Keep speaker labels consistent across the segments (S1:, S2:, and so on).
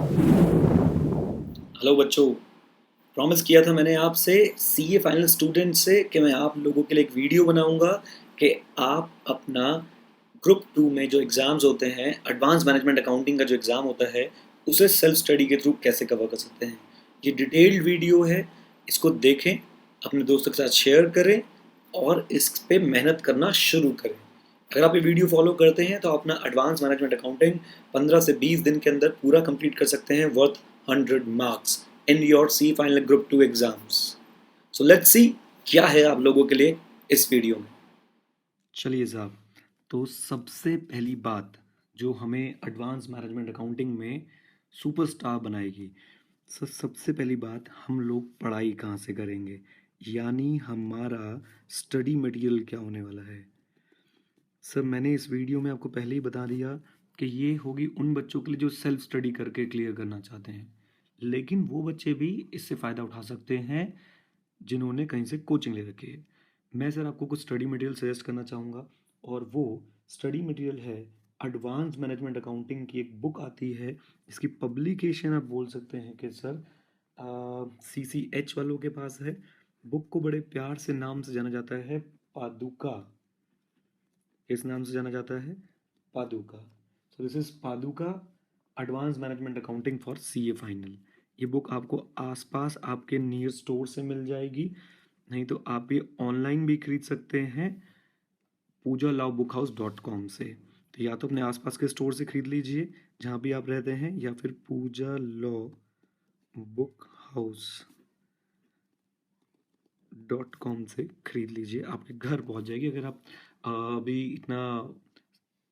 S1: Hello बच्चों। Promise किया था मैंने आपसे सीए फाइनल स्टूडेंट से कि मैं आप लोगों के लिए एक वीडियो बनाऊंगा कि आप अपना ग्रुप टू में जो एग्ज़ाम्स होते हैं, एडवांस मैनेजमेंट अकाउंटिंग का जो एग्ज़ाम होता है, उसे सेल्फ स्टडी के थ्रू कैसे कवर कर सकते हैं। ये डिटेल्ड वीडियो है, इसको देखें, अपने दोस्तों के साथ शेयर करें और इस पे मेहनत करना शुरू करें। अगर आप ये वीडियो फॉलो करते हैं तो अपना एडवांस मैनेजमेंट अकाउंटिंग 15 से 20 दिन के अंदर पूरा कंप्लीट कर सकते हैं, worth 100 marks in your C final group two exams. So let's see क्या है आप लोगों के लिए इस वीडियो में।
S2: चलिए साहब, तो सबसे पहली बात जो हमें एडवांस मैनेजमेंट अकाउंटिंग में सुपरस्टार बनाएगी, सबसे पहली बात, हम लोग पढ़ाई कहाँ से करेंगे, यानी हमारा स्टडी मटेरियल क्या होने वाला है। सर, मैंने इस वीडियो में आपको पहले ही बता दिया कि ये होगी उन बच्चों के लिए जो सेल्फ स्टडी करके क्लियर करना चाहते हैं, लेकिन वो बच्चे भी इससे फ़ायदा उठा सकते हैं जिन्होंने कहीं से कोचिंग ले रखी है। मैं सर आपको कुछ स्टडी मटेरियल सजेस्ट करना चाहूँगा, और वो स्टडी मटेरियल है एडवांस मैनेजमेंट अकाउंटिंग की एक बुक आती है। इसकी पब्लिकेशन आप बोल सकते हैं कि सर CCH वालों के पास है। बुक को बड़े प्यार से नाम से जाना जाता है, पादुका। किस नाम से जाना जाता है? पादुका। सो दिस इज पादुका advance management accounting for CA final. ये बुक आपको आसपास आपके नियर स्टोर से मिल जाएगी, नहीं तो आप ये ऑनलाइन भी खरीद सकते हैं poojalawbookhouse.com से। तो या तो अपने आसपास के स्टोर से खरीद लीजिए जहाँ भी आप रहते हैं, या फिर पूजा लॉ बुक हाउस .com से खरीद लीजिए, आपके घर पहुँच जाएगी। अगर आप अभी इतना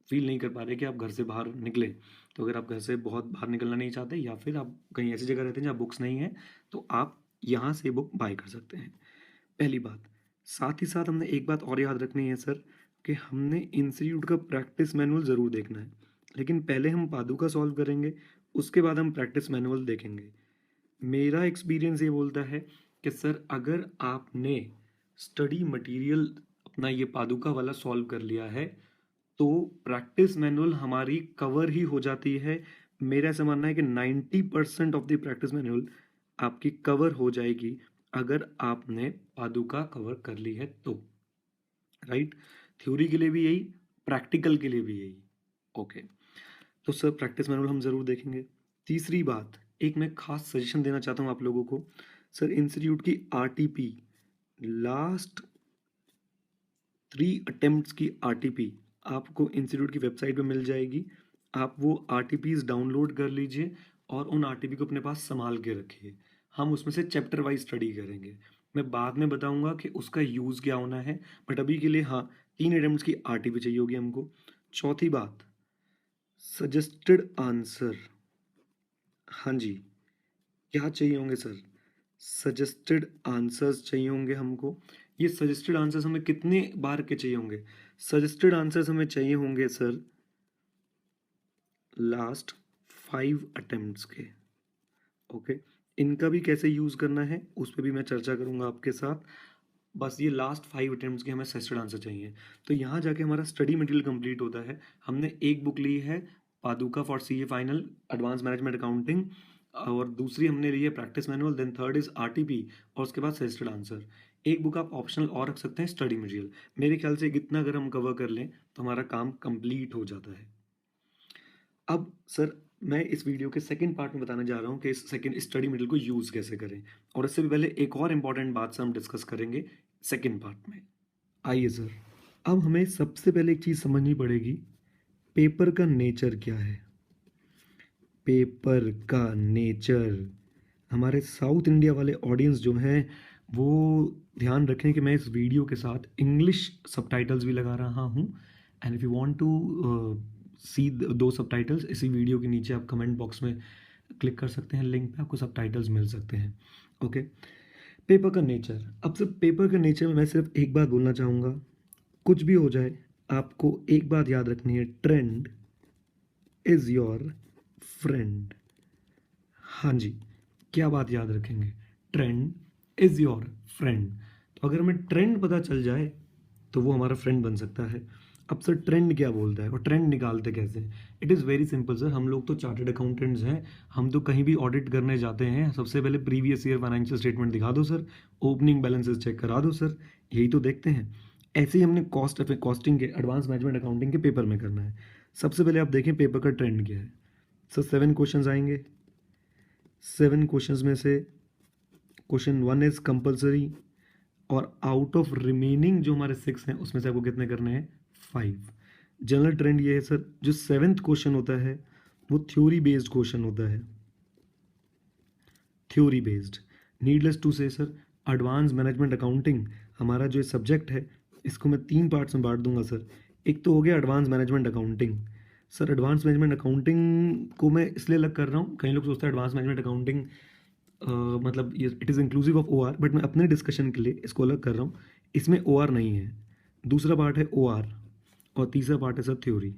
S2: फील नहीं कर पा रहे कि आप घर से बाहर निकलें, तो अगर आप घर से बहुत बाहर निकलना नहीं चाहते, या फिर आप कहीं ऐसी जगह रहते हैं जहाँ बुक्स नहीं है, तो आप यहाँ से बुक बाय कर सकते हैं। पहली बात। साथ ही साथ हमने एक बात और याद रखनी है सर, कि हमने इंस्टीट्यूट का प्रैक्टिस मैनुअल ज़रूर देखना है, लेकिन पहले हम पादुका सॉल्व करेंगे, उसके बाद हम प्रैक्टिस मैनुअल देखेंगे। मेरा एक्सपीरियंस ये बोलता है कि सर, अगर आपने स्टडी मटेरियल अपना ये पादुका वाला सॉल्व कर लिया है, तो प्रैक्टिस मैनुअल हमारी कवर ही हो जाती है। मेरा ऐसा मानना है कि 90% ऑफ द प्रैक्टिस मैनुअल आपकी कवर हो जाएगी अगर आपने पादुका कवर कर ली है तो। राइट? थ्योरी के लिए भी यही, प्रैक्टिकल के लिए भी यही। ओके। तो सर, प्रैक्टिस मैनुअल हम ज़रूर देखेंगे। तीसरी बात, एक मैं खास सजेशन देना चाहता हूँ आप लोगों को। सर, इंस्टीट्यूट की RTP, लास्ट 3 अटेम्प्ट्स की RTP आपको इंस्टीट्यूट की वेबसाइट पे मिल जाएगी। आप वो RTPs डाउनलोड कर लीजिए और उन RTP को अपने पास संभाल के रखिए। हम उसमें से चैप्टर वाइज स्टडी करेंगे। मैं बाद में बताऊंगा कि उसका यूज़ क्या होना है, बट अभी के लिए हाँ, 3 अटेम्प्ट्स की RTP चाहिए होगी हमको। चौथी बात, सजेस्टेड आंसर। हाँ जी, क्या चाहिए होंगे सर? सजेस्टेड आंसर्स चाहिए होंगे हमको। ये सजेस्टेड आंसर्स हमें कितने बार के चाहिए होंगे? सजेस्टेड आंसर्स हमें चाहिए होंगे सर लास्ट 5 अटेम्प्ट्स के। ओके। इनका भी कैसे यूज़ करना है उस पर भी मैं चर्चा करूंगा आपके साथ। बस ये लास्ट 5 अटेम्प्ट्स के हमें सजेस्टेड आंसर चाहिए। तो यहाँ जाके हमारा स्टडी मटेरियल कंप्लीट होता है। हमने एक बुक ली है Paduka for CA final advance management accounting, और दूसरी हमने ली है practice manual, then third is RTP, और उसके बाद सजेस्टेड आंसर। एक बुक आप ऑप्शनल और रख सकते हैं, स्टडी मटेरियल। मेरे ख्याल से इतना अगर हम कवर कर लें तो हमारा काम कंप्लीट हो जाता है। अब सर, मैं इस वीडियो के सेकंड पार्ट में बताने जा रहा हूँ कि इस सेकंड स्टडी मटेरियल को यूज़ कैसे करें, और इससे भी पहले एक और इम्पॉर्टेंट बात से हम डिस्कस करेंगे सेकंड पार्ट में। आइए सर, अब हमें सबसे पहले एक चीज़ समझनी पड़ेगी, पेपर का नेचर क्या है। पेपर का नेचर, हमारे साउथ इंडिया वाले ऑडियंस जो हैं वो ध्यान रखें कि मैं इस वीडियो के साथ इंग्लिश सबटाइटल्स भी लगा रहा हूँ। And if you want to see those subtitles, इसी वीडियो के नीचे आप कमेंट बॉक्स में क्लिक कर सकते हैं, लिंक पे आपको सबटाइटल्स मिल सकते हैं। ओके। पेपर का नेचर। अब सिर्फ पेपर के नेचर में मैं सिर्फ एक बात बोलना चाहूँगा, कुछ भी हो जाए आपको एक बात याद रखनी है, ट्रेंड इज़ योर फ्रेंड। हाँ जी, क्या बात याद रखेंगे? Trend is your friend. तो अगर हमें ट्रेंड पता चल जाए तो वो हमारा फ्रेंड बन सकता है। अब सर ट्रेंड क्या बोलता है और ट्रेंड निकालते कैसे? It is very simple sir, हम लोग तो चार्टर्ड अकाउंटेंट्स हैं, हम तो कहीं भी ऑडिट करने जाते हैं, सबसे पहले प्रीवियस ईयर फाइनेंशियल स्टेटमेंट दिखा दो सर, ओपनिंग बैलेंसेस चेक करा दो सर, यही तो देखते हैं। ऐसे ही हमने कॉस्टिंग के एडवांस मैनेजमेंट अकाउंटिंग के पेपर में करना है। सबसे पहले आप देखें पेपर का ट्रेंड क्या है। सर 7 क्वेश्चंस आएंगे, 7 क्वेश्चंस में से क्वेश्चन 1 इज़ कंपलसरी, और आउट ऑफ रिमेनिंग जो हमारे 6 हैं उसमें से आपको कितने करने हैं? 5। जनरल ट्रेंड ये है सर, जो 7th क्वेश्चन होता है वो थ्योरी बेस्ड क्वेश्चन होता है, थ्योरी बेस्ड। नीडलेस टू से सर, एडवांस मैनेजमेंट अकाउंटिंग हमारा जो सब्जेक्ट है इसको मैं 3 पार्ट्स में बांट दूंगा सर। एक तो हो गया advance management accounting. Sir advance management accounting को मैं इसलिए अलग कर रहा हूँ, कई लोग सोचते हैं एडवांस मैनेजमेंट अकाउंटिंग मतलब ये it is inclusive of O R, but मैं अपने डिस्कशन के लिए इसको अलग कर रहा हूँ। इसमें ओ आर नहीं है, दूसरा पार्ट है ओ आर, और तीसरा पार्ट है सर थ्योरी।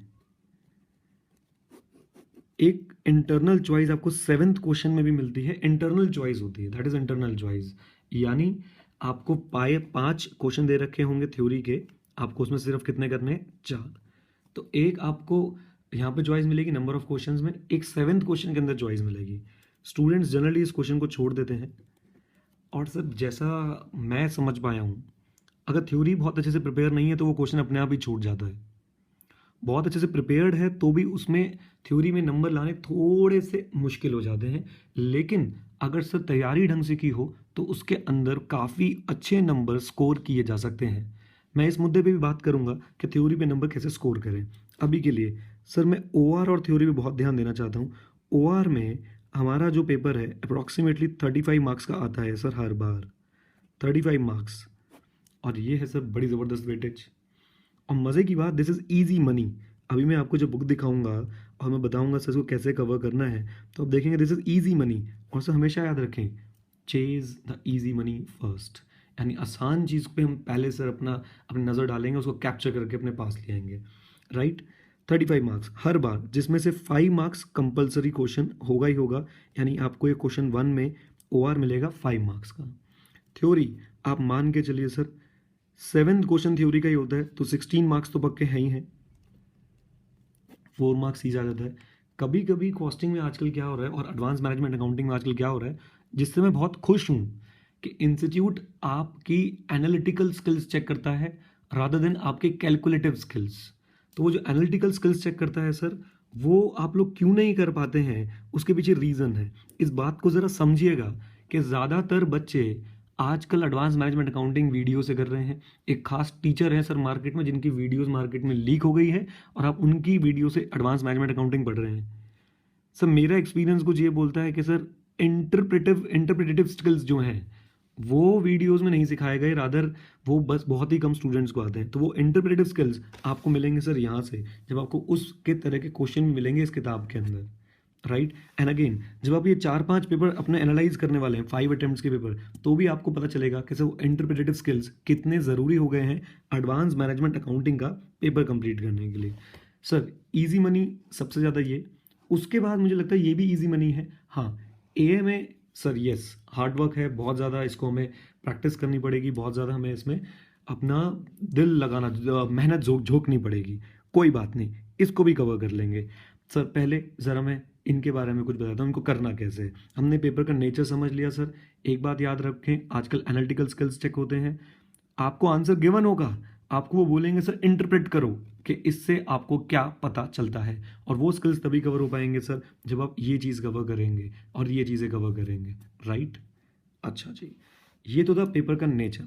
S2: एक इंटरनल चॉइस आपको 7th क्वेश्चन में भी मिलती है, इंटरनल चॉइस होती है, दैट इज इंटरनल चॉइस। यानी आपको 5 क्वेश्चन दे रखे होंगे थ्योरी के, आपको उसमें सिर्फ कितने करने हैं? 4। तो एक आपको यहाँ पे चॉइस मिलेगी नंबर ऑफ क्वेश्चंस में, एक 7th क्वेश्चन के अंदर चॉइस मिलेगी। स्टूडेंट्स जनरली इस क्वेश्चन को छोड़ देते हैं। और सर जैसा मैं समझ पाया हूँ, अगर थ्योरी बहुत अच्छे से प्रिपेयर नहीं है तो वो क्वेश्चन अपने आप ही छूट जाता है। बहुत अच्छे से प्रिपेयर्ड है तो भी उसमें थ्योरी में नंबर लाने थोड़े से मुश्किल हो जाते हैं, लेकिन अगर सर तैयारी ढंग से की हो तो उसके अंदर काफ़ी अच्छे नंबर स्कोर किए जा सकते हैं। मैं इस मुद्दे पे भी बात करूंगा कि थ्योरी पे नंबर कैसे स्कोर करें। अभी के लिए सर मैं ओआर और थ्योरी पे बहुत ध्यान देना चाहता हूँ। ओआर में हमारा जो पेपर है अप्रॉक्सीमेटली 35 मार्क्स का आता है सर हर बार, 35 मार्क्स, और ये है सर बड़ी ज़बरदस्त वेटेज। और मज़े की बात, दिस इज़ ईजी मनी। अभी मैं आपको जो बुक दिखाऊंगा और मैं बताऊंगा सर इसको कैसे कवर करना है, तो आप देखेंगे दिस इज़ ईजी मनी। और सर हमेशा याद रखें, chase the easy money first, यानी आसान चीज़ पे हम पहले सर अपनी नज़र डालेंगे, उसको कैप्चर करके अपने पास ले आएंगे, राइट। 35 मार्क्स हर बार, जिसमें से 5 मार्क्स कंपलसरी क्वेश्चन होगा ही होगा, यानी आपको ये क्वेश्चन 1 में ओ आर मिलेगा 5 मार्क्स का। थ्योरी आप मान के चलिए सर 7th क्वेश्चन थ्योरी का ही होता है, तो 16 मार्क्स तो पक्के हैं ही हैं, 4 मार्क्स ही जा जाता है। कभी कभी कॉस्टिंग में आजकल क्या हो रहा है और एडवांस मैनेजमेंट अकाउंटिंग में आजकल क्या हो रहा है, जिससे मैं बहुत खुश हूँ कि इंस्टीट्यूट आपकी एनालिटिकल स्किल्स चेक करता है रादर देन आपके कैलकुलेटिव स्किल्स। तो वो जो एनालिटिकल स्किल्स चेक करता है सर, वो आप लोग क्यों नहीं कर पाते हैं, उसके पीछे रीज़न है। इस बात को ज़रा समझिएगा कि ज़्यादातर बच्चे आजकल एडवांस मैनेजमेंट अकाउंटिंग वीडियो से कर रहे हैं। एक खास टीचर है सर मार्केट में जिनकी वीडियोस मार्केट में लीक हो गई है, और आप उनकी वीडियो से एडवांस मैनेजमेंट अकाउंटिंग पढ़ रहे हैं। सर मेरा एक्सपीरियंस कुछ ये बोलता है कि सर इंटरप्रेटिव स्किल्स जो हैं वो वीडियोस में नहीं सिखाए गए, रादर वो बस बहुत ही कम स्टूडेंट्स को आते हैं। तो वो इंटरप्रेटिव स्किल्स आपको मिलेंगे सर यहाँ से, जब आपको उसके तरह के क्वेश्चन भी मिलेंगे इस किताब के अंदर, राइट। एंड अगेन जब आप ये 4-5 पेपर अपने एनालाइज करने वाले हैं, 5 अटेम्प्ट्स के पेपर, तो भी आपको पता चलेगा कि सर वो इंटरप्रेटिव स्किल्स कितने ज़रूरी हो गए हैं एडवांस मैनेजमेंट अकाउंटिंग का पेपर कंप्लीट करने के लिए। सर इजी मनी सबसे ज़्यादा ये, उसके बाद मुझे लगता है ये भी इजी मनी है। हाँ, AMA sir yes hard work है बहुत ज़्यादा, इसको हमें प्रैक्टिस करनी पड़ेगी बहुत ज़्यादा, हमें इसमें अपना दिल लगाना, मेहनत झोंकनी पड़ेगी। कोई बात नहीं, इसको भी कवर कर लेंगे। सर पहले ज़रा मैं इनके बारे में कुछ बताता हूँ, इनको करना कैसे है। हमने पेपर का नेचर समझ लिया सर। एक बात याद रखें, आजकल एनालिटिकल स्किल्स चेक होते हैं, आपको आंसर गिवन होगा, आपको वो बोलेंगे सर इंटरप्रेट करो कि इससे आपको क्या पता चलता है, और वो स्किल्स तभी कवर हो पाएंगे सर जब आप ये चीज़ कवर करेंगे और ये चीज़ें कवर करेंगे, राइट। अच्छा जी, ये तो था पेपर का नेचर।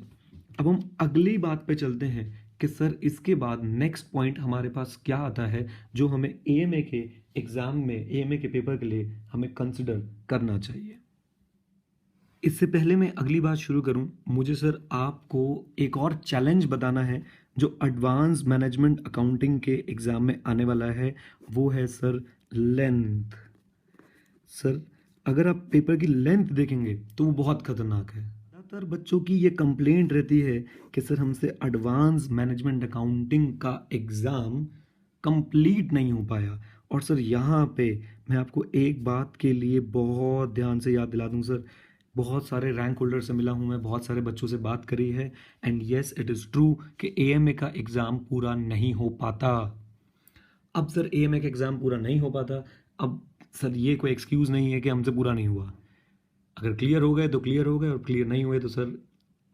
S2: अब हम अगली बात पे चलते हैं कि सर इसके बाद नेक्स्ट पॉइंट हमारे पास क्या आता है जो हमें एएमए के एग्ज़ाम में, एएमए के पेपर के लिए हमें कंसिडर करना चाहिए। इससे पहले मैं अगली बात शुरू करूं, मुझे सर आपको एक और चैलेंज बताना है जो एडवांस मैनेजमेंट अकाउंटिंग के एग्ज़ाम में आने वाला है, वो है सर लेंथ। सर अगर आप पेपर की लेंथ देखेंगे तो वो बहुत खतरनाक है। ज़्यादातर बच्चों की ये कंप्लेंट रहती है कि सर हमसे एडवांस मैनेजमेंट अकाउंटिंग का एग्ज़ाम कंप्लीट नहीं हो पाया। और सर यहाँ पे मैं आपको एक बात के लिए बहुत ध्यान से याद दिला दूँ सर, बहुत सारे रैंक होल्डर से मिला हूँ मैं, बहुत सारे बच्चों से बात करी है, and yes it is true कि एएमए का एग्ज़ाम पूरा नहीं हो पाता। अब सर एएमए का एग्ज़ाम पूरा नहीं हो पाता, अब सर ये कोई एक्सक्यूज़ नहीं है कि हमसे पूरा नहीं हुआ। अगर क्लियर हो गए तो क्लियर हो गए, और क्लियर नहीं हुए तो सर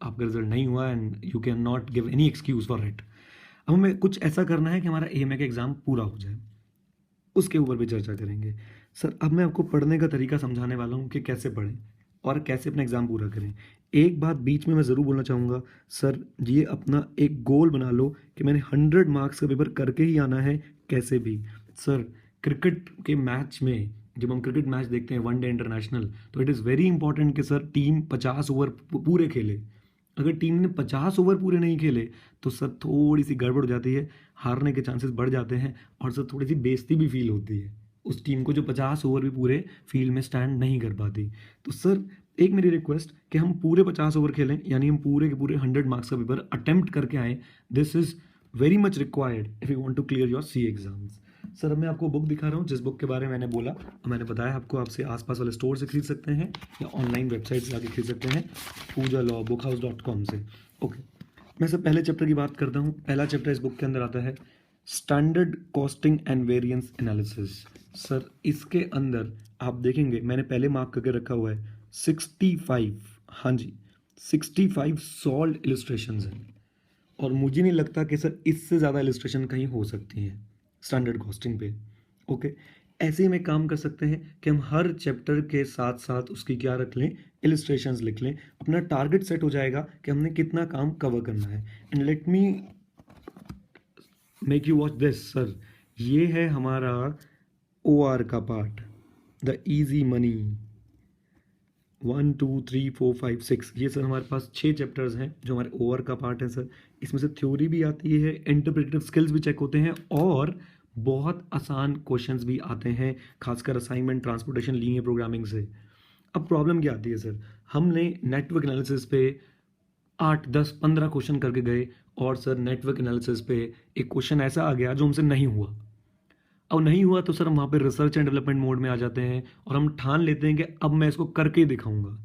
S2: आपका रिजल्ट नहीं हुआ, and you can not give any excuse for it. अब हमें कुछ ऐसा करना है कि हमारा एएमए का एग्ज़ाम पूरा हो जाए, उसके ऊपर भी चर्चा करेंगे। सर अब मैं आपको पढ़ने का तरीका समझाने वाला हूँ कि कैसे पढ़ें और कैसे अपना एग्ज़ाम पूरा करें। एक बात बीच में मैं ज़रूर बोलना चाहूँगा, सर ये अपना एक गोल बना लो कि मैंने 100 मार्क्स का पेपर करके ही आना है कैसे भी। सर क्रिकेट के मैच में जब हम क्रिकेट मैच देखते हैं वनडे इंटरनेशनल, तो इट इज़ वेरी इंपॉर्टेंट कि सर टीम 50 ओवर पूरे खेले। अगर टीम ने 50 ओवर पूरे नहीं खेले तो सर थोड़ी सी गड़बड़ हो जाती है, हारने के चांसेस बढ़ जाते हैं, और सर थोड़ी सी बेइज्जती भी फील होती है उस टीम को जो 50 ओवर भी पूरे फील्ड में स्टैंड नहीं कर पाती। तो सर एक मेरी रिक्वेस्ट कि हम पूरे 50 ओवर खेलें, यानी हम पूरे के पूरे 100 मार्क्स का पेपर अटेम्प्ट करके आएँ। This is very much required if you want to clear your C exams. Sir अब मैं आपको बुक दिखा रहा हूँ जिस बुक के बारे में मैंने बोला, मैंने बताया आपको आपसे आसपास वाले स्टोर से खरीद सकते हैं या ऑनलाइन वेबसाइट से आके खरीद सकते हैं, poojalawbookhouse.com से। ओके, मैं सब पहले चैप्टर की बात करता हूँ। पहला चैप्टर इस बुक के अंदर आता है standard costing and variance analysis. Sir इसके अंदर आप देखेंगे मैंने पहले मार्क करके रखा हुआ है 65, हाँ जी 65 सॉल्व इलस्ट्रेशंस हैं, और मुझे नहीं लगता कि सर इससे ज़्यादा इलस्ट्रेशन कहीं हो सकती हैं स्टैंडर्ड कॉस्टिंग पे। ओके, ऐसे ही में काम कर सकते हैं कि हम हर चैप्टर के साथ साथ उसकी क्या रख लें, इलस्ट्रेशंस लिख लें। अपना टारगेट सेट हो जाएगा कि हमने कितना काम कवर करना है। And let me make you watch this. Sir ये है हमारा OR का पार्ट, द इजी मनी 1 2 3 4 5 6। ये सर हमारे पास 6 चैप्टर्स हैं जो हमारे OR का पार्ट है। सर इसमें से थ्योरी भी आती है, इंटरप्रेटिव स्किल्स भी चेक होते हैं, और बहुत आसान क्वेश्चंस भी आते हैं, खासकर असाइनमेंट, ट्रांसपोर्टेशन, लीनियर प्रोग्रामिंग से। अब प्रॉब्लम क्या आती है सर, हमने नेटवर्क एनालिसिस पे 8 10 15 क्वेश्चन करके गए, और सर नेटवर्क एनालिसिस पे एक क्वेश्चन ऐसा आ गया जो हमसे नहीं हुआ। अब नहीं हुआ तो सर हम वहाँ पे रिसर्च एंड डेवलपमेंट मोड में आ जाते हैं और हम ठान लेते हैं कि अब मैं इसको करके ही दिखाऊंगा।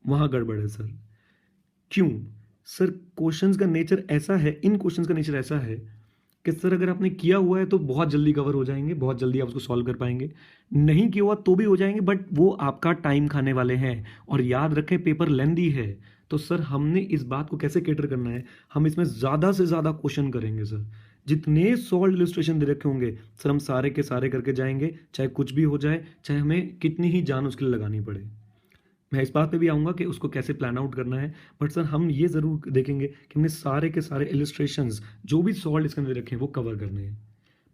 S2: वहाँ गड़बड़ है सर। क्यों? सर क्वेश्चंस का नेचर ऐसा है, इन क्वेश्चंस का नेचर ऐसा है कि सर अगर आपने किया हुआ है तो बहुत जल्दी कवर हो जाएंगे, बहुत जल्दी आप उसको सॉल्व कर पाएंगे। नहीं किया हुआ तो भी हो जाएंगे, बट वो आपका टाइम खाने वाले हैं। और याद रखें पेपर लेंदी है, तो सर हमने इस बात को कैसे कैटर करना है, हम इसमें ज़्यादा से ज़्यादा क्वेश्चन करेंगे सर। जितने सॉल्व इलस्ट्रेशन दे रखे होंगे सर हम सारे के सारे करके जाएंगे, चाहे कुछ भी हो जाए, चाहे हमें कितनी ही जान उसके लिए लगानी पड़े। मैं इस बात पे भी आऊँगा कि उसको कैसे प्लान आउट करना है, बट सर हम ये ज़रूर देखेंगे कि हमने सारे के सारे इलस्ट्रेशंस जो भी सॉल्व इसके अंदर रखे हैं वो कवर करने हैं।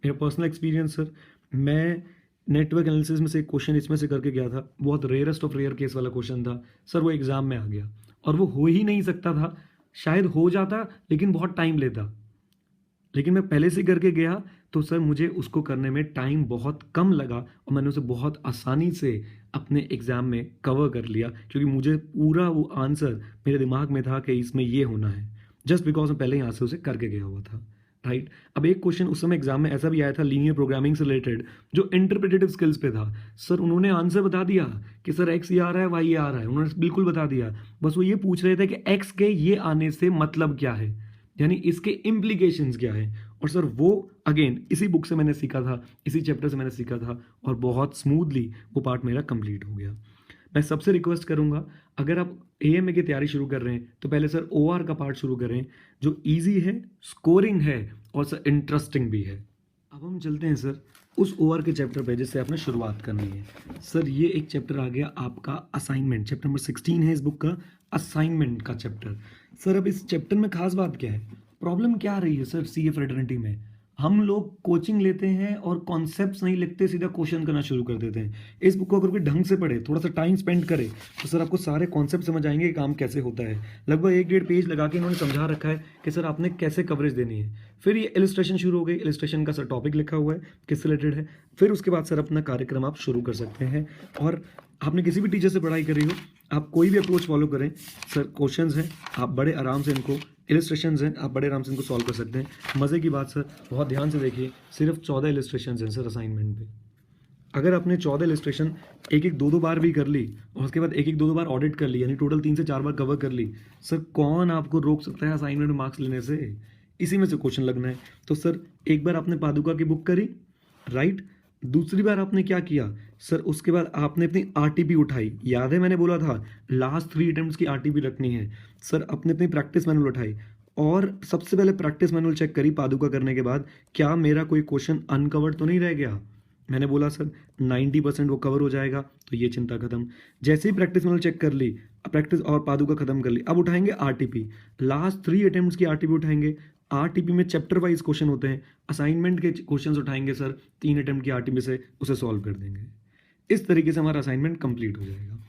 S2: मेरा पर्सनल एक्सपीरियंस सर, मैं नेटवर्क एनालिसिस में से एक क्वेश्चन इसमें से करके गया था, बहुत रेयरेस्ट ऑफ रेयर केस वाला क्वेश्चन था सर, वो एग्ज़ाम में आ गया और वो हो ही नहीं सकता था। शायद हो जाता लेकिन बहुत टाइम लेता, लेकिन मैं पहले से करके गया तो सर मुझे उसको करने में टाइम बहुत कम लगा और मैंने उसे बहुत आसानी से अपने एग्ज़ाम में कवर कर लिया, क्योंकि मुझे पूरा वो आंसर मेरे दिमाग में था कि इसमें ये होना है, जस्ट बिकॉज मैं पहले यहाँ से उसे करके गया हुआ था। राइट, अब एक क्वेश्चन उस समय एग्जाम में ऐसा भी आया था लीनियर प्रोग्रामिंग से रिलेटेड, जो इंटरप्रेटेटिव स्किल्स पे था। सर उन्होंने आंसर बता दिया कि सर एक्स ये आ रहा है, वाई ये आ रहा है, उन्होंने बिल्कुल बता दिया। बस वो ये पूछ रहे थे कि एक्स के ये आने से मतलब क्या है, यानी इसके इम्प्लीकेशंस क्या है। और सर वो अगेन इसी बुक से मैंने सीखा था, इसी चैप्टर से मैंने सीखा था, और बहुत स्मूथली वो पार्ट मेरा कंप्लीट हो गया। मैं सबसे रिक्वेस्ट करूंगा, अगर आप एएमए की तैयारी शुरू कर रहे हैं तो पहले सर ओआर का पार्ट शुरू करें, जो इजी है, स्कोरिंग है और सर इंटरेस्टिंग भी है। अब हम चलते हैं सर उस ओआर के चैप्टर पे जिससे आपने शुरुआत करनी है। सर ये एक चैप्टर आ गया आपका असाइनमेंट, चैप्टर नंबर 16 है इस बुक का, असाइनमेंट का चैप्टर। सर अब इस चैप्टर में खास बात क्या है, प्रॉब्लम क्या आ रही है सर सीए फ्रेटर्निटी में, हम लोग कोचिंग लेते हैं और कॉन्सेप्ट्स नहीं लिखते, सीधा क्वेश्चन करना शुरू कर देते हैं। इस बुक को अगर कोई ढंग से पढ़े, थोड़ा सा टाइम स्पेंड करे, तो सर आपको सारे कॉन्सेप्ट समझ आएंगे कि काम कैसे होता है। लगभग 1-1.5 पेज लगा के इन्होंने समझा रखा है कि सर आपने कैसे कवरेज देनी है। फिर ये इलस्ट्रेशन शुरू हो गई, इलस्ट्रेशन का सर टॉपिक लिखा हुआ है किससे रिलेटेड है। फिर उसके बाद सर अपना कार्यक्रम आप शुरू कर सकते हैं, और आपने किसी भी टीचर से पढ़ाई करी हो, आप कोई भी अप्रोच फॉलो करें, सर क्वेश्चंस हैं आप बड़े आराम से इनको, इलस्ट्रेशंस हैं आप बड़े आराम से इनको सॉल्व कर सकते हैं। मज़े की बात सर, बहुत ध्यान से देखिए, सिर्फ 14 इलस्ट्रेशंस हैं सर असाइनमेंट पे। अगर आपने 14 इलस्ट्रेशन एक एक दो दो बार भी कर ली और उसके बाद एक एक दो दो बार ऑडिट कर ली, यानी टोटल 3 से 4 बार कवर कर ली, सर कौन आपको रोक सकता है असाइनमेंट में मार्क्स लेने से? इसी में से क्वेश्चन लगना है। तो सर एक बार आपने पादुका की बुक करी, राइट, दूसरी बार आपने क्या किया सर, उसके बाद आपने अपनी आरटीपी उठाई, याद है मैंने बोला था लास्ट 3 अटेम्प्ट्स की आरटीपी रखनी है। सर अपने अपनी प्रैक्टिस मैनुअल उठाई और सबसे पहले प्रैक्टिस मैनुअल चेक करी पादुका करने के बाद, क्या मेरा कोई क्वेश्चन अनकवर्ड तो नहीं रह गया? मैंने बोला सर 90% वो कवर हो जाएगा, तो ये चिंता खत्म। जैसे ही प्रैक्टिस मैनुअल चेक कर ली, प्रैक्टिस और पादुका खत्म कर ली, अब उठाएंगे आरटीपी, लास्ट 3 अटेम्प्ट्स की आरटीपी उठाएंगे। आरटीपी में चैप्टर वाइज क्वेश्चन होते हैं, असाइनमेंट के क्वेश्चंस उठाएंगे सर 3 अटेम्प्ट की आरटीपी से, उसे सॉल्व कर देंगे। इस तरीके से हमारा असाइनमेंट कंप्लीट हो जाएगा।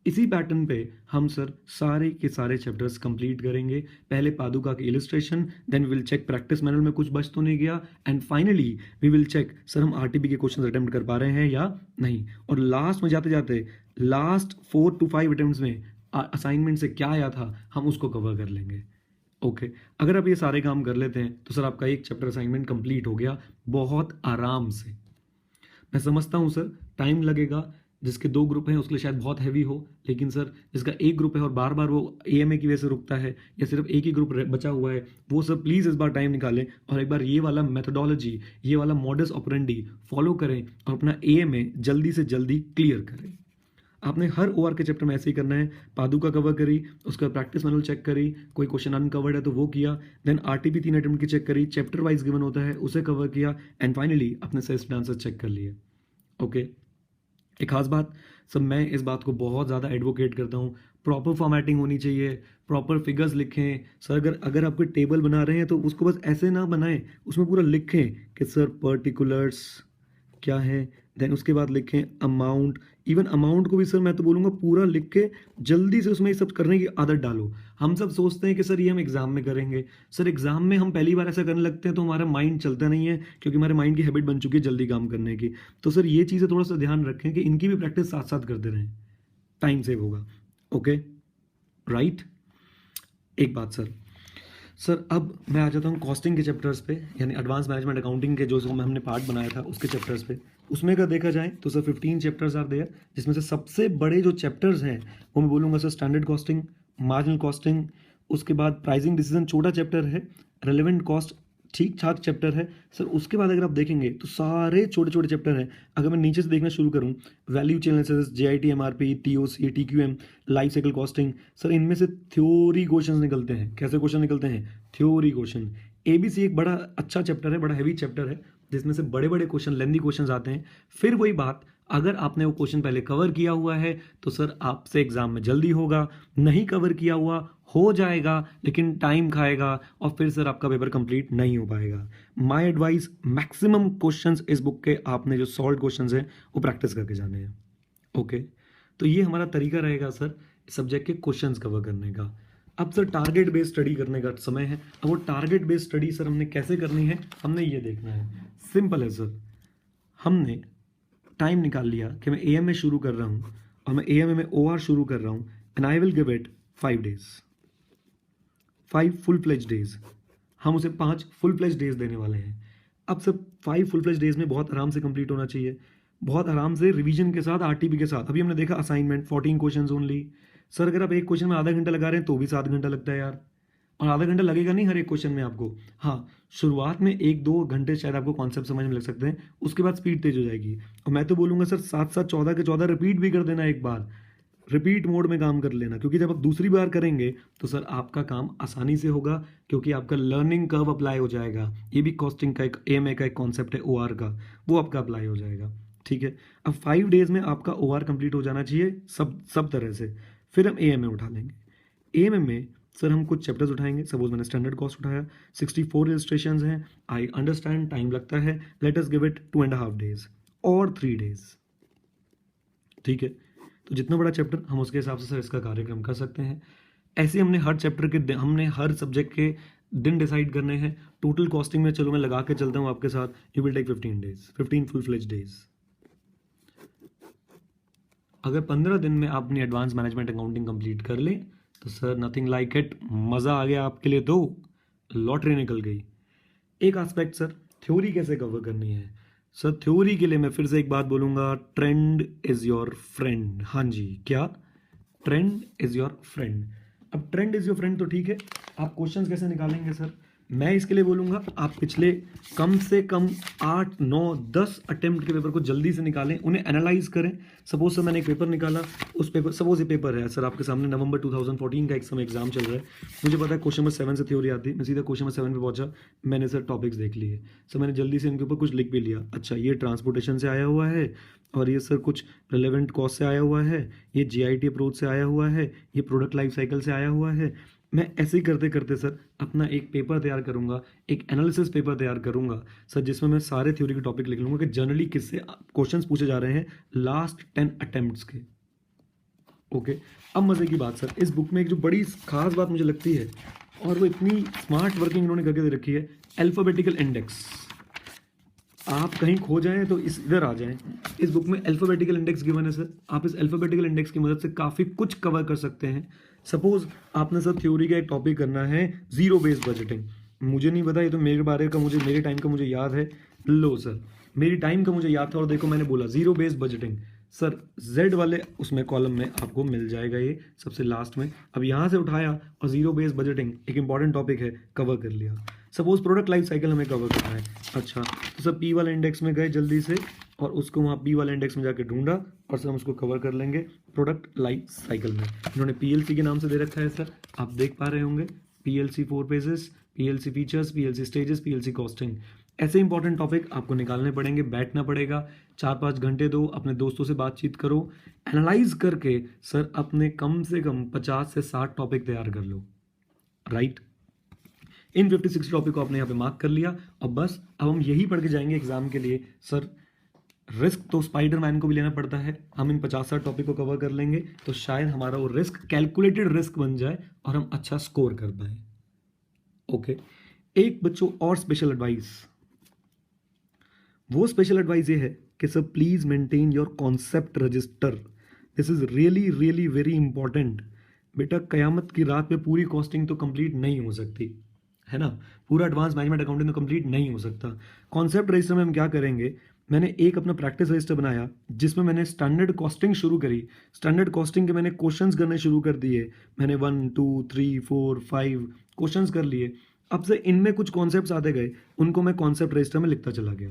S2: इसी पैटर्न पे हम सर सारे के सारे चैप्टर्स कंप्लीट करेंगे। पहले पादुका की illustration, then we will check practice manual में कुछ बच तो नहीं गया, and finally we will check sir हम आरटीपी के क्वेश्चंस अटेम्प्ट कर पा रहे हैं या नहीं। और लास्ट में जाते जाते लास्ट 4 to 5 अटेम्प्ट्स में असाइनमेंट से क्या आया था हम उसको कवर कर लेंगे। ओके अगर आप ये सारे काम कर लेते हैं तो सर आपका एक चैप्टर असाइनमेंट कंप्लीट हो गया बहुत आराम से। मैं समझता हूँ सर टाइम लगेगा, जिसके 2 ग्रुप हैं उसके लिए शायद बहुत हैवी हो, लेकिन सर जिसका एक ग्रुप है और बार बार वो एएमए की वजह से रुकता है या सिर्फ एक ही ग्रुप बचा हुआ है, वो सर प्लीज़ इस बार टाइम निकालें और एक बार ये वाला मेथोडोलॉजी, ये वाला मॉडस ऑपरेंडी फॉलो करें और अपना एएमए जल्दी से जल्दी क्लियर करें। आपने हर ओआर के चैप्टर में ऐसे ही करना है। पादुका कवर करी, उसका प्रैक्टिस मैनुअल चेक करी, कोई क्वेश्चन अनकवर्ड है तो वो किया, देन आरटीपी 3 अटेम्प्ट की चेक करी, चैप्टर वाइज गिवन होता है उसे कवर किया, एंड फाइनली अपने सेल्फ आंसर चेक कर लिए। ओके एक खास बात सब, मैं इस बात को बहुत ज़्यादा एडवोकेट करता हूँ, प्रॉपर फॉर्मेटिंग होनी चाहिए, प्रॉपर फिगर्स लिखें सर। अगर आप कोई टेबल बना रहे हैं तो उसको बस ऐसे ना बनाएं, उसमें पूरा लिखें कि सर पर्टिकुलर्स क्या है, देन उसके बाद लिखें अमाउंट। इवन अमाउंट को भी सर मैं तो बोलूँगा पूरा लिख के जल्दी से उसमें ये सब करने की आदत डालो। हम सब सोचते हैं कि सर ये हम एग्ज़ाम में करेंगे, सर एग्ज़ाम में हम पहली बार ऐसा करने लगते हैं तो हमारा माइंड चलता नहीं है, क्योंकि हमारे माइंड की हैबिट बन चुकी है जल्दी काम करने की। तो सर ये चीज़ें थोड़ा सा ध्यान रखें कि इनकी भी प्रैक्टिस साथ साथ करते रहें, टाइम सेव होगा। Okay right. एक बात सर अब मैं आ जाता हूँ कॉस्टिंग के चैप्टर्स पे, यानी एडवांस मैनेजमेंट अकाउंटिंग के जो हमने पार्ट बनाया था उसके चैप्टर्स पे। उसमें अगर देखा जाए तो सर 15 चैप्टर्स आर देयर, जिसमें से सबसे बड़े जो चैप्टर्स हैं वो मैं बोलूँगा sir standard costing, marginal costing, उसके बाद प्राइसिंग डिसीजन छोटा चैप्टर है, रेलेवेंट कॉस्ट ठीक ठाक चैप्टर है सर। उसके बाद अगर आप देखेंगे तो सारे छोटे छोटे चैप्टर हैं। अगर मैं नीचे से देखना शुरू करूं, value chain analysis, JIT, MRP, TOC, TQM, life cycle costing, sir इनमें से थ्योरी क्वेश्चंस निकलते हैं। कैसे क्वेश्चन निकलते हैं? Theory question. एबीसी एक बड़ा अच्छा चैप्टर है, बड़ा हैवी चैप्टर है, जिसमें से बड़े बड़े क्वेश्चन, लेंदी क्वेश्चन आते हैं। फिर वही बात, अगर आपने वो क्वेश्चन पहले कवर किया हुआ है तो सर आपसे एग्जाम में जल्दी होगा, नहीं कवर किया हुआ हो जाएगा लेकिन टाइम खाएगा और फिर सर आपका पेपर कंप्लीट नहीं हो पाएगा। माय एडवाइस, मैक्सिमम क्वेश्चंस इस बुक के आपने जो सॉल्व क्वेश्चंस हैं वो प्रैक्टिस करके जाने हैं। ओके तो ये हमारा तरीका रहेगा सर सब्जेक्ट के क्वेश्चंस कवर करने का। अब सर टारगेट बेस्ड स्टडी करने का समय है। अब वो टारगेट बेस्ड स्टडी सर हमने कैसे करनी है, हमने ये देखना है। सिंपल है सर, हमने टाइम निकाल लिया कि मैं एएमए शुरू कर रहा हूँ और मैं एएमए में ओआर शुरू कर रहा हूँ, and I will give it 5 days, 5 full fledged days. हम उसे 5 फुल फ्लेज डेज देने वाले हैं। अब सब 5 फुल फ्लेज डेज में बहुत आराम से कंप्लीट होना चाहिए, बहुत आराम से रिवीजन के साथ, आरटीपी के साथ। अभी हमने देखा असाइनमेंट 14 क्वेश्चन ओनली। सर अगर आप एक क्वेश्चन में आधा घंटा लगा रहे हैं तो भी 7 घंटा लगता है यार, और आधा घंटा लगेगा नहीं हर एक क्वेश्चन में आपको। हाँ शुरुआत में 1-2 घंटे शायद आपको कॉन्सेप्ट समझ में लग सकते हैं, उसके बाद स्पीड तेज हो जाएगी। और मैं तो बोलूँगा सर 7-7 14 के 14 रिपीट भी कर देना, एक बार रिपीट मोड में काम कर लेना, क्योंकि जब आप दूसरी बार करेंगे तो सर आपका काम आसानी से होगा, क्योंकि आपका लर्निंग कर्व अप्लाई हो जाएगा। ये भी कॉस्टिंग का एक एएमए का एक कॉन्सेप्ट है ओआर का, वो आपका अप्लाई हो जाएगा। ठीक है, अब 5 days में आपका ओआर कंप्लीट हो जाना चाहिए सब तरह से। फिर हम एएमए उठा लेंगे। एएमए में सर हम कुछ चैप्टर्स उठाएंगे। सपोज मैंने स्टैंडर्ड कॉस्ट उठाया, 64 इलस्ट्रेशंस हैं, आई अंडरस्टैंड टाइम लगता है, let us give it 2.5 days और 3 days। ठीक है, तो जितना बड़ा चैप्टर हम उसके हिसाब से सर इसका कार्यक्रम कर सकते हैं। ऐसे हमने हर चैप्टर के हमने हर सब्जेक्ट के दिन डिसाइड करने हैं। टोटल कॉस्टिंग में चलो मैं लगा के चलता हूँ आपके साथ, you will take 15 days, 15 full fledged days. अगर 15 दिन में आप अपनी एडवांस मैनेजमेंट अकाउंटिंग कंप्लीट कर लें तो सर नथिंग लाइक इट, मज़ा आ गया आपके लिए, तो लॉटरी निकल गई। एक एस्पेक्ट सर, थ्योरी कैसे कवर करनी है। सर थ्योरी के लिए मैं फिर से एक बात बोलूँगा, ट्रेंड इज़ योर फ्रेंड। हाँ जी, क्या? Trend is your friend. अब ट्रेंड इज़ योर फ्रेंड तो ठीक है, आप क्वेश्चंस कैसे निकालेंगे सर? मैं इसके लिए बोलूँगा आप पिछले कम से कम 8, 9, 10 अटेम्प्ट के पेपर को जल्दी से निकालें, उन्हें एनालाइज करें। सपोज सर मैंने एक पेपर निकाला, उस पेपर, सपोज ये पेपर है सर आपके सामने, नवंबर 2014 का एक समय एग्जाम चल रहा है, मुझे पता है क्वेश्चन नंबर 7 से थ्योरी आती है, मैं सीधा क्वेश्चन नंबर 7 पे पहुंचा, मैंने सर टॉपिक्स देख लिए सर, मैंने जल्दी से इनके ऊपर कुछ लिख भी लिया। अच्छा, ये ट्रांसपोर्टेशन से आया हुआ है, और ये सर कुछ रिलेवेंट कॉस्ट से आया हुआ है, ये जीआईटी अप्रोच से आया हुआ है, ये प्रोडक्ट लाइफ साइकिल से आया हुआ है। मैं ऐसे ही करते करते सर अपना एक पेपर तैयार करूंगा, एक एनालिसिस पेपर तैयार करूंगा सर, जिसमें मैं सारे थ्योरी के टॉपिक लिख लूंगा कि जनरली किससे क्वेश्चंस पूछे जा रहे हैं लास्ट 10 अटेम्प्ट्स के। ओके, अब मज़े की बात सर, इस बुक में एक जो बड़ी खास बात मुझे लगती है, और वो इतनी स्मार्ट वर्किंग इन्होंने करके दे रखी है, अल्फ़ाबेटिकल इंडेक्स। आप कहीं खो जाएं तो इधर आ जाएं, इस बुक में अल्फ़ाबेटिकल इंडेक्स गिवन है सर, आप इस अल्फ़ाबेटिकल इंडेक्स की मदद से काफ़ी कुछ कवर कर सकते हैं। सपोज आपने सर थ्योरी का एक टॉपिक करना है जीरो बेस्ड बजटिंग, मुझे नहीं पता, ये तो मेरे बारे का मुझे, मेरे टाइम का मुझे याद है, लो सर मेरी टाइम का मुझे याद था, और देखो मैंने बोला zero based budgeting sir, Z वाले उसमें कॉलम में आपको मिल जाएगा ये सबसे लास्ट में। अब यहाँ से उठाया और जीरो बेस्ड बजटिंग एक इंपॉर्टेंट टॉपिक है, कवर कर लिया। सपोज प्रोडक्ट लाइफ साइकिल हमें कवर करना है, अच्छा तो सर पी वाले इंडेक्स में गए जल्दी से, और उसको वहाँ पी वाले इंडेक्स में जाके ढूंढा, और सर हम उसको कवर कर लेंगे प्रोडक्ट लाइफ साइकिल में। इन्होंने पीएलसी के नाम से दे रखा है सर, आप देख पा रहे होंगे, PLC 4 pages, PLC features, PLC stages, PLC costing. ऐसे इंपॉर्टेंट टॉपिक आपको निकालने पड़ेंगे, बैठना पड़ेगा, 4-5 घंटे दो, अपने दोस्तों से बातचीत करो, एनालाइज करके सर अपने कम से कम 50 से 60 टॉपिक तैयार कर लो, राइट। इन 50-60 टॉपिक को आपने यहाँ पे मार्क कर लिया, और बस अब हम यही पढ़ के जाएंगे एग्जाम के लिए सर। रिस्क तो स्पाइडरमैन को भी लेना पड़ता है, हम इन 50-60 टॉपिक को कवर कर लेंगे तो शायद हमारा वो रिस्क कैलकुलेटेड रिस्क बन जाए और हम अच्छा स्कोर कर पाए। ओके, एक बच्चों और स्पेशल एडवाइस, वो स्पेशल एडवाइस ये है कि sir please maintain your concept register, this is really really very important. बेटा कयामत की रात में पूरी कॉस्टिंग तो कंप्लीट नहीं हो सकती है ना, पूरा एडवांस मैनेजमेंट अकाउंटिंग तो कंप्लीट नहीं हो सकता। कॉन्सेप्ट रजिस्टर में हम क्या करेंगे, मैंने एक अपना प्रैक्टिस रजिस्टर बनाया जिसमें मैंने स्टैंडर्ड कॉस्टिंग शुरू करी, स्टैंडर्ड कॉस्टिंग के मैंने क्वेश्चंस करने शुरू कर दिए, मैंने 1, 2, 3, 4, 5 क्वेश्चंस कर लिए। अब से इनमें कुछ कॉन्सेप्ट्स आते गए, उनको मैं कॉन्सेप्ट रजिस्टर में लिखता चला गया।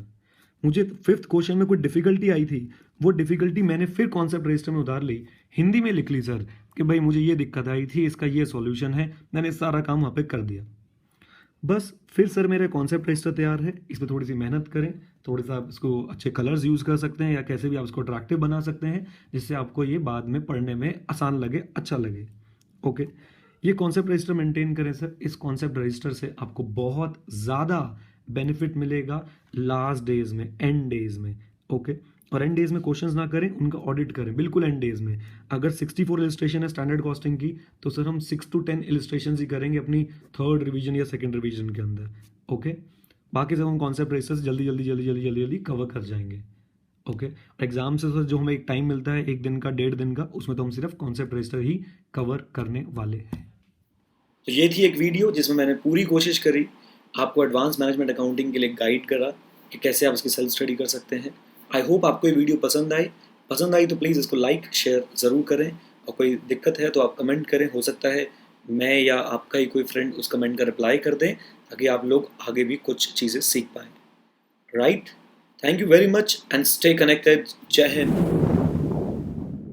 S2: मुझे 5th क्वेश्चन में कोई डिफिकल्टी आई थी, वो डिफिकल्टी मैंने फिर कॉन्सेप्ट रजिस्टर में उतार ली, हिंदी में लिख ली सर कि भाई मुझे ये दिक्कत आई थी, इसका ये सॉल्यूशन है, मैंने सारा काम वहाँ पे कर दिया। बस फिर सर मेरे कॉन्सेप्ट रजिस्टर तैयार है, इसमें थोड़ी सी मेहनत करें, थोड़ा सा आप इसको अच्छे कलर्स यूज़ कर सकते हैं, या कैसे भी आप इसको अट्रैक्टिव बना सकते हैं जिससे आपको ये बाद में पढ़ने में आसान लगे, अच्छा लगे। ओके, ये कॉन्सेप्ट रजिस्टर मेंटेन करें सर, इस कॉन्सेप्ट रजिस्टर से आपको बहुत ज़्यादा बेनिफिट मिलेगा लास्ट डेज में, एंड डेज में। ओके, और एंड डेज में क्वेश्चंस ना करें, उनका ऑडिट करें बिल्कुल एंड डेज में। अगर 64 इलस्ट्रेशन है स्टैंडर्ड कॉस्टिंग की, तो सर हम 6 to 10 इलस्ट्रेशन ही करेंगे अपनी 3rd रिवीजन या 2nd रिवीजन के अंदर। ओके, बाकी सब हम कॉन्सेप्ट रजिस्टर से जल्दी जल्दी जल्दी जल्दी जल्दी जल्दी कवर कर जाएंगे। ओके, एग्जाम से सर जो हमें एक टाइम मिलता है 1 दिन का, 1.5 दिन का, उसमें तो हम सिर्फ कॉन्सेप्ट रजिस्टर ही कवर करने वाले हैं।
S1: तो ये थी एक वीडियो जिसमें मैंने पूरी कोशिश करी आपको एडवांस मैनेजमेंट अकाउंटिंग के लिए गाइड करा कि कैसे आप इसकी सेल्फ स्टडी कर सकते हैं। आई होप आपको ये वीडियो पसंद आई तो प्लीज़ इसको लाइक शेयर ज़रूर करें, और कोई दिक्कत है तो आप कमेंट करें, हो सकता है मैं या आपका ही कोई फ्रेंड उस कमेंट का रिप्लाई कर दें ताकि आप लोग आगे भी कुछ चीज़ें सीख पाएँ। Right, thank you very much and stay connected. जय हिंद।